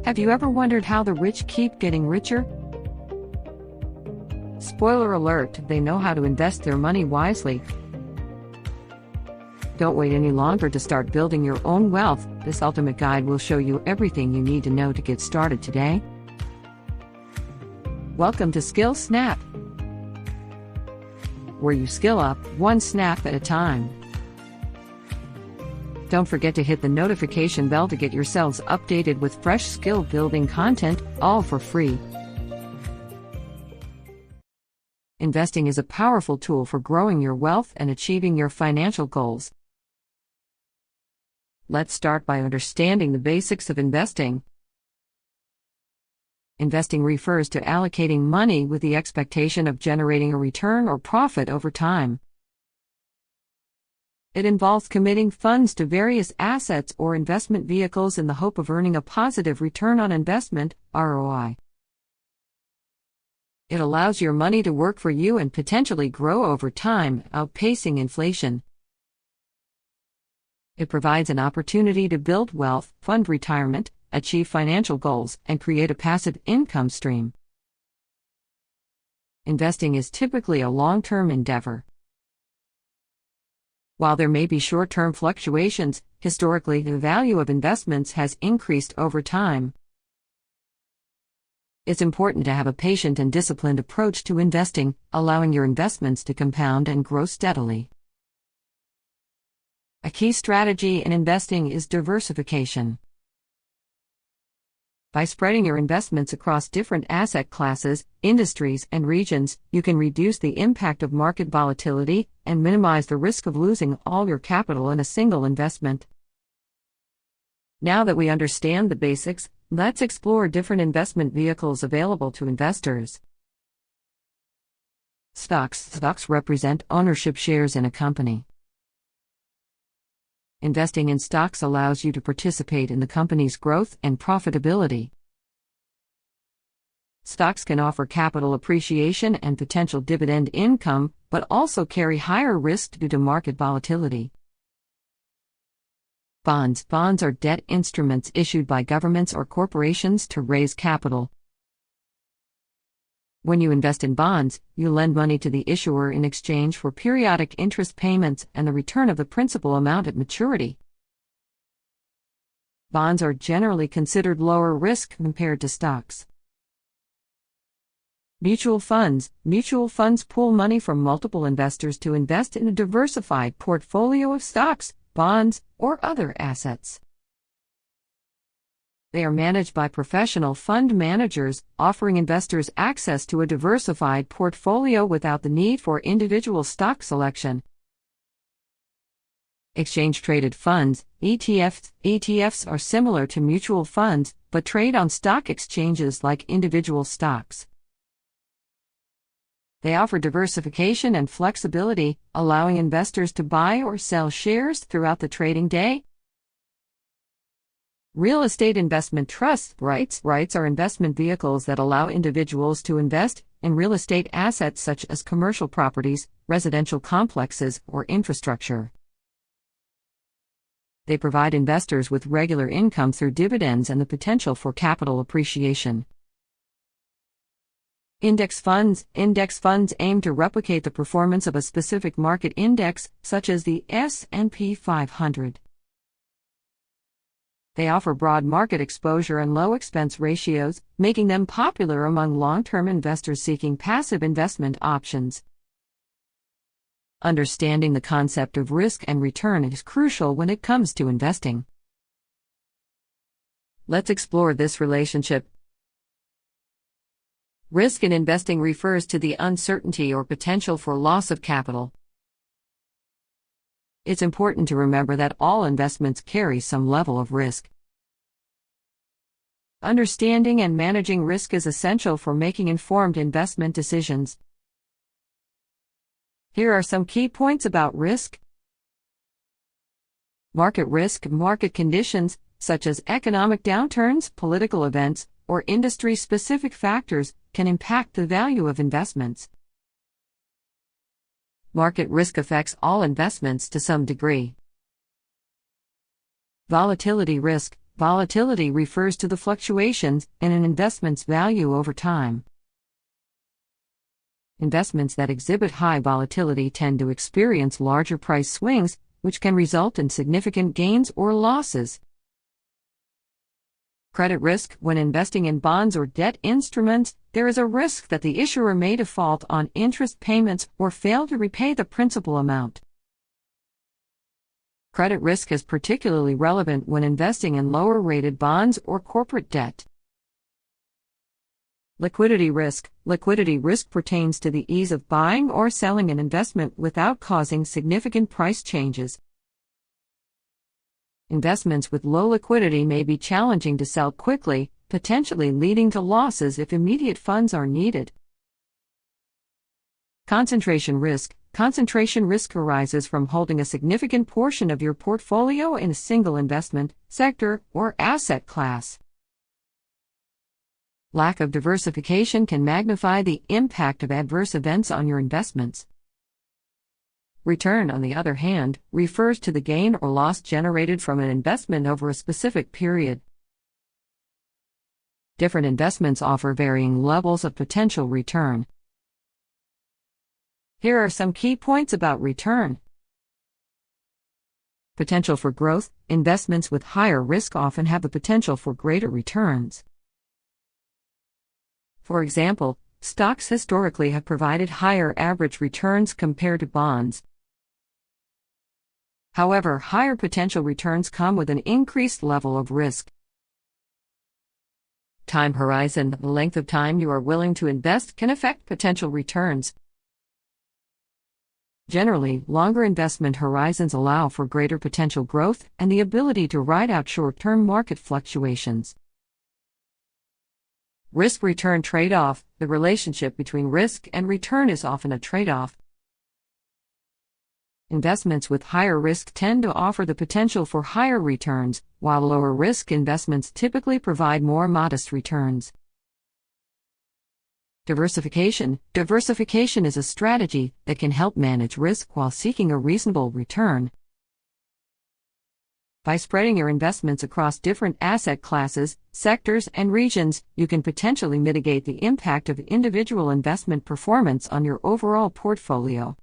Have you ever wondered how the rich keep getting richer? Spoiler alert, they know how to invest their money wisely. Don't wait any longer to start building your own wealth. This ultimate guide will show you everything you need to know to get started today. Welcome to Skill Snap, where you skill up one snap at a time. Don't forget to hit the notification bell to get yourselves updated with fresh skill-building content, all for free. Investing is a powerful tool for growing your wealth and achieving your financial goals. Let's start by understanding the basics of investing. Investing refers to allocating money with the expectation of generating a return or profit over time. It involves committing funds to various assets or investment vehicles in the hope of earning a positive return on investment, ROI. It allows your money to work for you and potentially grow over time, outpacing inflation. It provides an opportunity to build wealth, fund retirement, achieve financial goals, and create a passive income stream. Investing is typically a long-term endeavor. While there may be short-term fluctuations, historically the value of investments has increased over time. It's important to have a patient and disciplined approach to investing, allowing your investments to compound and grow steadily. A key strategy in investing is diversification. By spreading your investments across different asset classes, industries, and regions, you can reduce the impact of market volatility and minimize the risk of losing all your capital in a single investment. Now that we understand the basics, let's explore different investment vehicles available to investors. Stocks represent ownership shares in a company. Investing in stocks allows you to participate in the company's growth and profitability. Stocks can offer capital appreciation and potential dividend income, but also carry higher risk due to market volatility. Bonds are debt instruments issued by governments or corporations to raise capital. When you invest in bonds, you lend money to the issuer in exchange for periodic interest payments and the return of the principal amount at maturity. Bonds are generally considered lower risk compared to stocks. Mutual funds pool money from multiple investors to invest in a diversified portfolio of stocks, bonds, or other assets. They are managed by professional fund managers, offering investors access to a diversified portfolio without the need for individual stock selection. Exchange-traded funds, ETFs are similar to mutual funds, but trade on stock exchanges like individual stocks. They offer diversification and flexibility, allowing investors to buy or sell shares throughout the trading day. Real estate investment trusts REITs are investment vehicles that allow individuals to invest in real estate assets such as commercial properties, residential complexes, or infrastructure. They provide investors with regular income through dividends and the potential for capital appreciation. Index funds aim to replicate the performance of a specific market index, such as the S&P 500. They offer broad market exposure and low expense ratios, making them popular among long-term investors seeking passive investment options. Understanding the concept of risk and return is crucial when it comes to investing. Let's explore this relationship. Risk in investing refers to the uncertainty or potential for loss of capital. It's important to remember that all investments carry some level of risk. Understanding and managing risk is essential for making informed investment decisions. Here are some key points about risk. Market risk. Market conditions, such as economic downturns, political events, or industry-specific factors, can impact the value of investments. Market risk affects all investments to some degree. Volatility risk. Volatility refers to the fluctuations in an investment's value over time. Investments that exhibit high volatility tend to experience larger price swings, which can result in significant gains or losses. Credit risk. When investing in bonds or debt instruments, there is a risk that the issuer may default on interest payments or fail to repay the principal amount. Credit risk is particularly relevant when investing in lower-rated bonds or corporate debt. Liquidity risk. Liquidity risk pertains to the ease of buying or selling an investment without causing significant price changes. Investments with low liquidity may be challenging to sell quickly, potentially leading to losses if immediate funds are needed. Concentration risk. Concentration risk arises from holding a significant portion of your portfolio in a single investment, sector, or asset class. Lack of diversification can magnify the impact of adverse events on your investments. Return, on the other hand, refers to the gain or loss generated from an investment over a specific period. Different investments offer varying levels of potential return. Here are some key points about return. Potential for growth. Investments with higher risk often have the potential for greater returns. For example, stocks historically have provided higher average returns compared to bonds. However, higher potential returns come with an increased level of risk. Time horizon. The length of time you are willing to invest can affect potential returns. Generally, longer investment horizons allow for greater potential growth and the ability to ride out short-term market fluctuations. Risk-return trade-off. The relationship between risk and return is often a trade-off. Investments with higher risk tend to offer the potential for higher returns, while lower-risk investments typically provide more modest returns. Diversification. Diversification is a strategy that can help manage risk while seeking a reasonable return. By spreading your investments across different asset classes, sectors, and regions, you can potentially mitigate the impact of individual investment performance on your overall portfolio.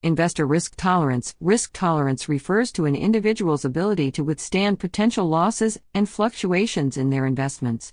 Investor risk tolerance. Risk tolerance refers to an individual's ability to withstand potential losses and fluctuations in their investments.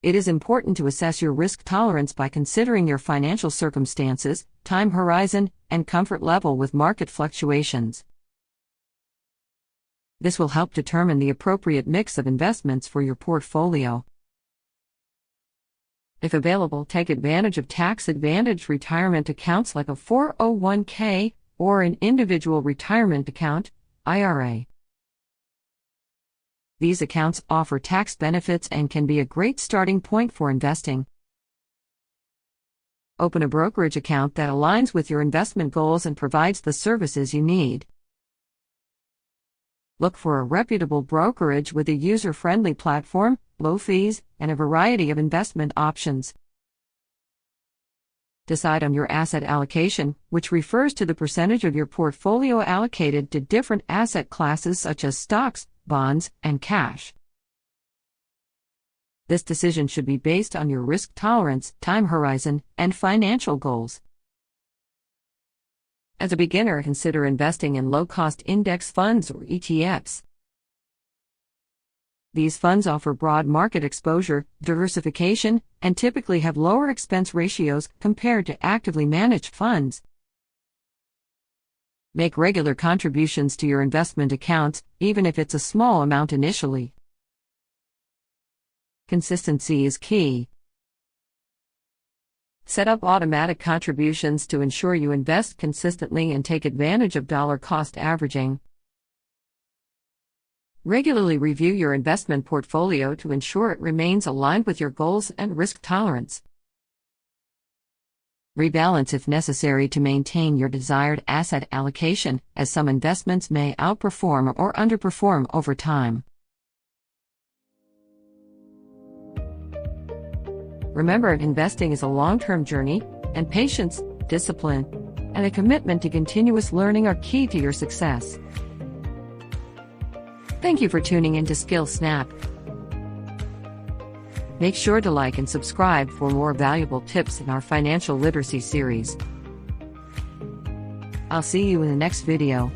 It is important to assess your risk tolerance by considering your financial circumstances, time horizon, and comfort level with market fluctuations. This will help determine the appropriate mix of investments for your portfolio. If available, take advantage of tax-advantaged retirement accounts like a 401k or an individual retirement account, IRA. These accounts offer tax benefits and can be a great starting point for investing. Open a brokerage account that aligns with your investment goals and provides the services you need. Look for a reputable brokerage with a user-friendly platform, low fees, and a variety of investment options. Decide on your asset allocation, which refers to the percentage of your portfolio allocated to different asset classes such as stocks, bonds, and cash. This decision should be based on your risk tolerance, time horizon, and financial goals. As a beginner, consider investing in low-cost index funds or ETFs. These funds offer broad market exposure, diversification, and typically have lower expense ratios compared to actively managed funds. Make regular contributions to your investment accounts, even if it's a small amount initially. Consistency is key. Set up automatic contributions to ensure you invest consistently and take advantage of dollar-cost averaging. Regularly review your investment portfolio to ensure it remains aligned with your goals and risk tolerance. Rebalance if necessary to maintain your desired asset allocation, as some investments may outperform or underperform over time. Remember, investing is a long-term journey, and patience, discipline, and a commitment to continuous learning are key to your success. Thank you for tuning in to Skill Snap. Make sure to like and subscribe for more valuable tips in our financial literacy series. I'll see you in the next video.